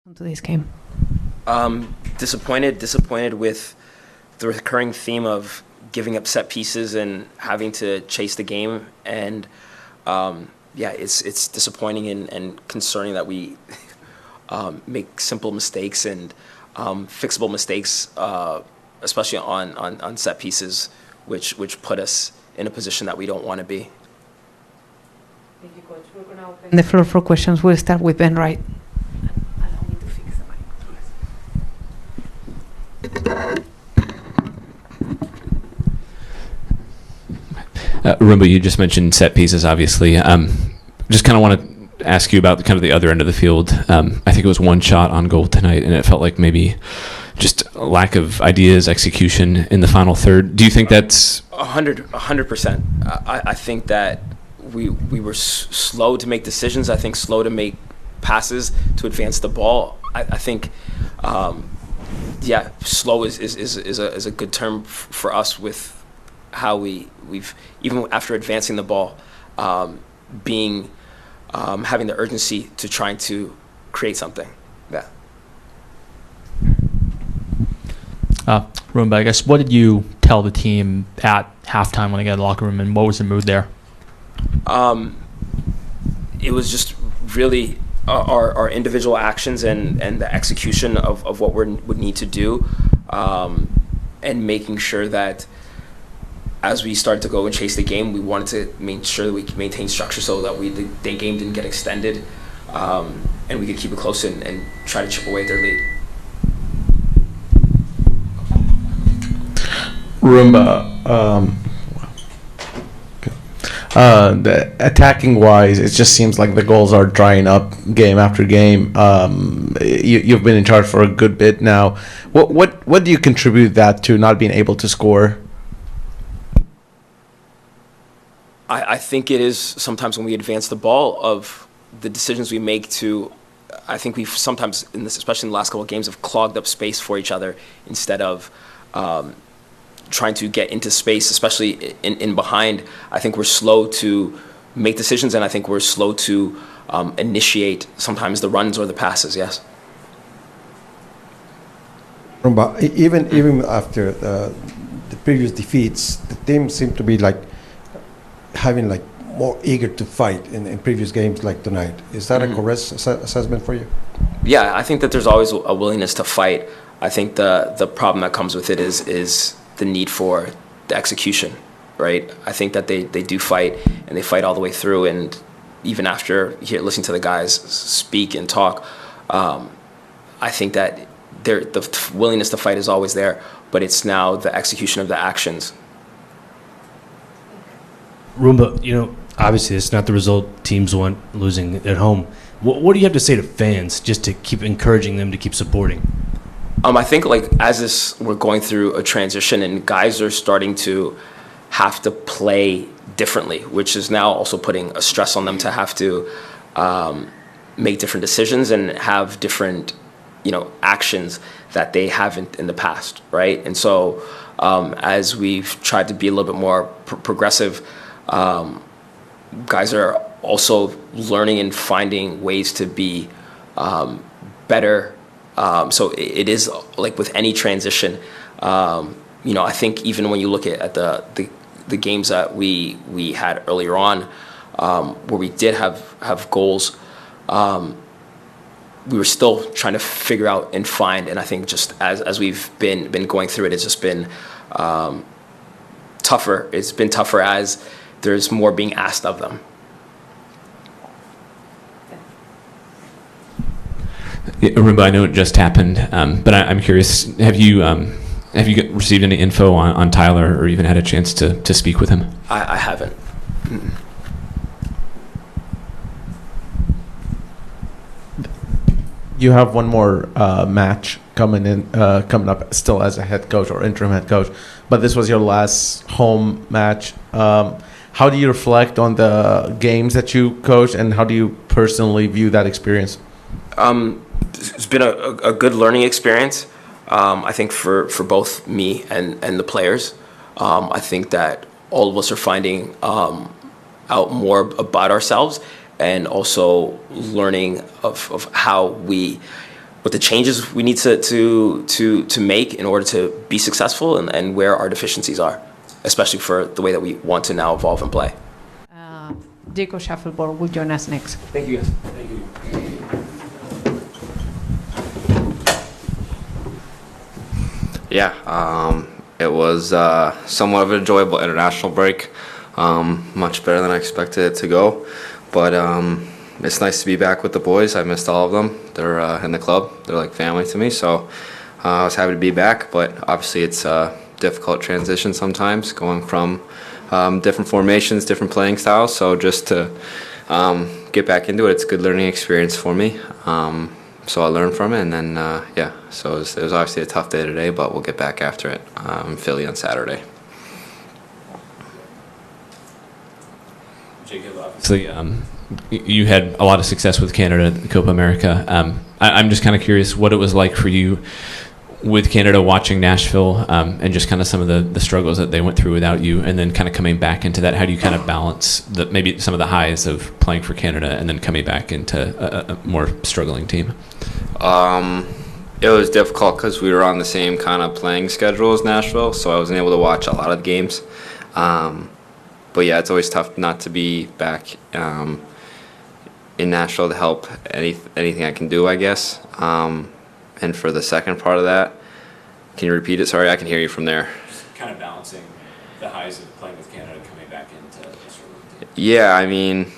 to this game? Disappointed with the recurring theme of giving up set pieces and having to chase the game, and it's disappointing and concerning that we make simple mistakes and fixable mistakes, especially on set pieces, which put us in a position that we don't want to be. Thank you, Coach. We're going to open the floor for questions. We'll start with Ben Wright. Allow me to fix the mic. Rumba, you just mentioned set pieces, obviously. Just kind of want to ask you about kind of the other end of the field. I think it was one shot on goal tonight, and it felt like maybe just a lack of ideas, execution in the final third. Do you think that's 100%? I think that we were slow to make decisions. I think slow to make passes to advance the ball. I think, slow is a good term for us with how we've even after advancing the ball, having the urgency to trying to create something. Yeah. Rumba, I guess, what did you tell the team at halftime when they got in the locker room, and what was the mood there? It was just really our individual actions and the execution of what we would need to do, and making sure that as we started to go and chase the game, we wanted to make sure that we could maintain structure so that the game didn't get extended, and we could keep it close and try to chip away at their lead. Rumba, the attacking wise, it just seems like the goals are drying up game after game. You've been in charge for a good bit now. What do you contribute that to, not being able to score? I think it is sometimes when we advance the ball of the decisions we make to. I think we've sometimes especially in the last couple of games, have clogged up space for each other instead of trying to get into space, especially in behind. I think we're slow to make decisions, and I think we're slow to initiate sometimes the runs or the passes. Yes. Rumba, even after the previous defeats, the team seemed to be having more eager to fight in previous games like tonight. Is that a correct assessment for you? Yeah, I think that there's always a willingness to fight. I think the problem that comes with it is the need for the execution, right? I think that they do fight, and they fight all the way through, and even after listening to the guys speak and talk, I think that the willingness to fight is always there, but it's now the execution of the actions. Rumba, obviously it's not the result teams want, losing at home. What do you have to say to fans just to keep encouraging them to keep supporting? I think we're going through a transition, and guys are starting to have to play differently, which is now also putting a stress on them to have to make different decisions and have different, actions that they haven't in the past, right? And so as we've tried to be a little bit more progressive, guys are also learning and finding ways to be better. So it is like with any transition, I think even when you look at the games that we had earlier on, where we did have goals, we were still trying to figure out and find. And I think just as we've been going through it, it's just been tougher. It's been tougher as there's more being asked of them. Rumba, I know it just happened, but I'm curious, have you received any info on Tyler, or even had a chance to speak with him? I haven't. You have one more match coming up still as a head coach or interim head coach, but this was your last home match. How do you reflect on the games that you coached, and how do you personally view that experience? It's been a good learning experience, I think, for both me and the players. I think that all of us are finding out more about ourselves, and also learning of how we what the changes we need to make in order to be successful, and where our deficiencies are, especially for the way that we want to now evolve and play. Diego Shaffelburg will join us next. Thank you, guys. Thank you. Yeah, it was somewhat of an enjoyable international break. Much better than I expected it to go. But it's nice to be back with the boys. I missed all of them. They're in the club. They're like family to me. So I was happy to be back. But obviously it's a difficult transition sometimes, going from different formations, different playing styles. So just to get back into it, it's a good learning experience for me. So I learned from it, and then, yeah, so it was obviously a tough day today, but we'll get back after it in Philly on Saturday. Jacob, obviously, you had a lot of success with Canada at the Copa America. I'm just kind of curious what it was like for you with Canada, watching Nashville, and just kind of some of the struggles that they went through without you, and then kind of coming back into that. How do you kind of balance maybe some of the highs of playing for Canada and then coming back into a more struggling team? It was difficult because we were on the same kind of playing schedule as Nashville, so I wasn't able to watch a lot of the games. But yeah, it's always tough not to be back in Nashville to help anything I can do, I guess. And for the second part of that, can you repeat it? Sorry, I can hear you from there. Just kind of balancing the highs of playing with Canada, coming back into the struggling team. Yeah, I mean,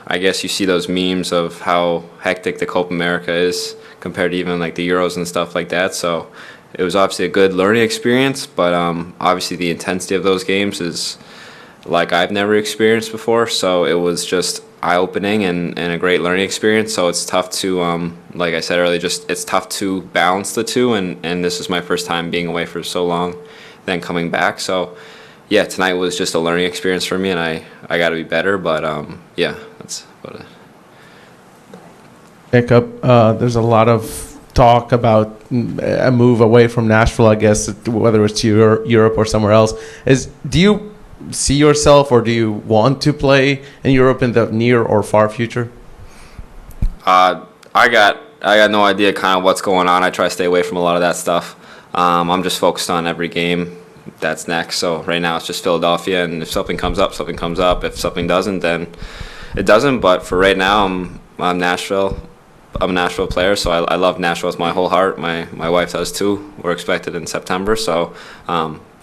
I guess you see those memes of how hectic the Copa America is compared to even like the Euros and stuff like that. So it was obviously a good learning experience, but obviously the intensity of those games is like I've never experienced before. So it was just eye-opening and a great learning experience. So it's tough to, like I said earlier, it's tough to balance the two. And this is my first time being away for so long, then coming back. So yeah, tonight was just a learning experience for me, and I got to be better. But yeah, that's about it. Jacob, there's a lot of talk about a move away from Nashville, I guess, whether it's Europe or somewhere else. Do you see yourself, or do you want to play in Europe in the near or far future? I got no idea kind of what's going on. I try to stay away from a lot of that stuff. I'm just focused on every game that's next. So right now it's just Philadelphia, and if something comes up, something comes up. If something doesn't, then it doesn't. But for right now, I'm Nashville. I'm a Nashville player, so I love Nashville with my whole heart. My wife does too. We're expected in September, so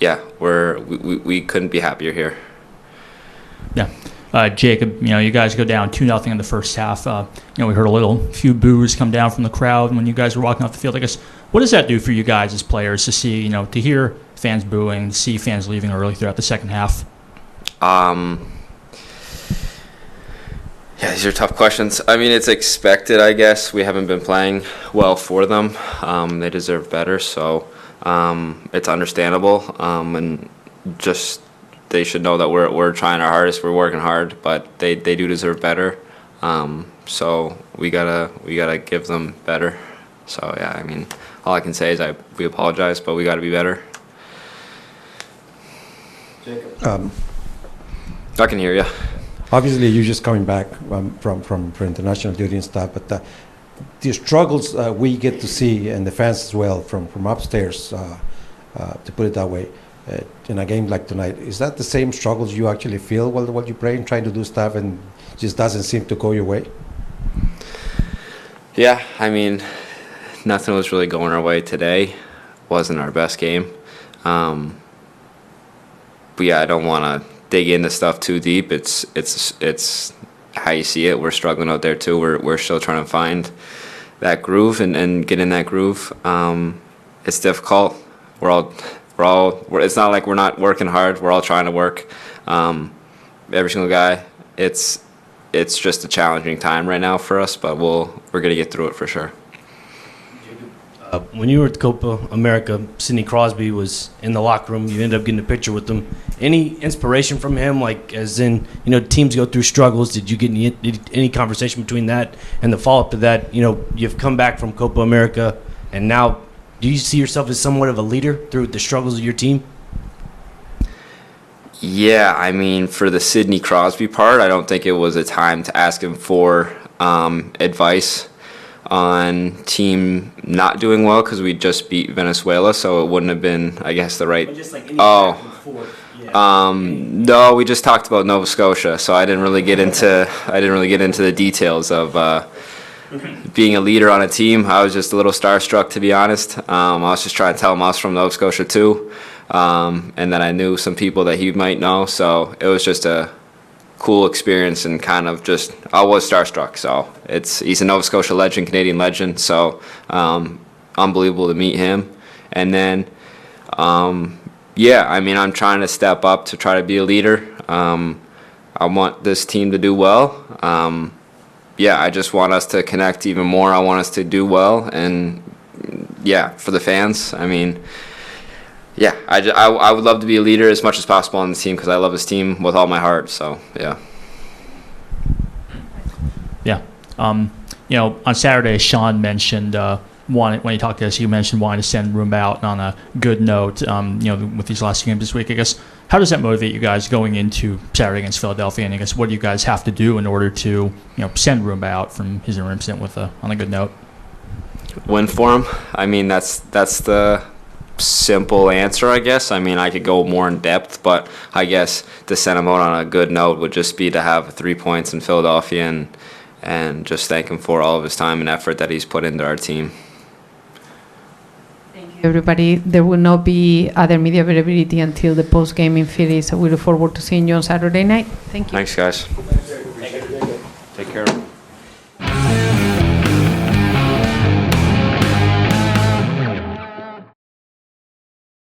yeah, we couldn't be happier here. Yeah, Jacob, you guys go down 2-0 in the first half. We heard a few boos come down from the crowd when you guys were walking off the field. I guess, what does that do for you guys as players to see, to hear fans booing, to see fans leaving early throughout the second half? Yeah, these are tough questions. I mean, it's expected, I guess. We haven't been playing well for them. They deserve better, so it's understandable. And just they should know that we're trying our hardest. We're working hard, but they do deserve better. So we gotta give them better. So yeah, I mean, all I can say is we apologize, but we got to be better. Jacob. I can hear you. Obviously, you're just coming back from international duty and stuff, but the struggles we get to see, and the fans as well, from upstairs, to put it that way, in a game like tonight, is that the same struggles you actually feel while you're playing, trying to do stuff, and just doesn't seem to go your way? Yeah, I mean, nothing was really going our way today. Wasn't our best game. But yeah, I don't want to dig into stuff too deep. It's how you see it. We're struggling out there too. We're still trying to find that groove and get in that groove. It's difficult. It's not like we're not working hard. We're all trying to work. Every single guy. It's just a challenging time right now for us, but we're gonna get through it for sure. When you were at Copa America, Sidney Crosby was in the locker room. You ended up getting a picture with him. Any inspiration from him, like as in, teams go through struggles? Did you get any conversation between that and the follow-up to that? You've come back from Copa America, and now do you see yourself as somewhat of a leader through the struggles of your team? Yeah, I mean, for the Sidney Crosby part, I don't think it was a time to ask him for advice. on team not doing well because we just beat Venezuela, so it wouldn't have been, I guess, the right. No, we just talked about Nova Scotia, so I didn't really get into the details of being a leader on a team. I was just a little starstruck, to be honest. I was just trying to tell him I was from Nova Scotia too, and that I knew some people that he might know. So it was just a cool experience, and kind of just I was starstruck. So he's a Nova Scotia legend, Canadian legend. So unbelievable to meet him, and then. Yeah, I mean, I'm trying to step up to try to be a leader. I want this team to do well. Yeah, I just want us to connect even more. I want us to do well, and yeah, for the fans. I mean, yeah, I would love to be a leader as much as possible on the team because I love this team with all my heart. So yeah. Yeah. On Saturday, Sean mentioned. When he talked to us, you mentioned wanting to send Rumba out on a good note, with these last games this week. I guess, how does that motivate you guys going into Saturday against Philadelphia? And I guess, what do you guys have to do in order to, send Rumba out from his interim stint on a good note? Win for him. I mean, that's the simple answer, I guess. I mean, I could go more in depth, but I guess to send him out on a good note would just be to have 3 points in Philadelphia and just thank him for all of his time and effort that he's put into our team. Everybody, there will not be other media availability until the post game in Philly, so we look forward to seeing you on Saturday night. Thank you. Thanks, guys.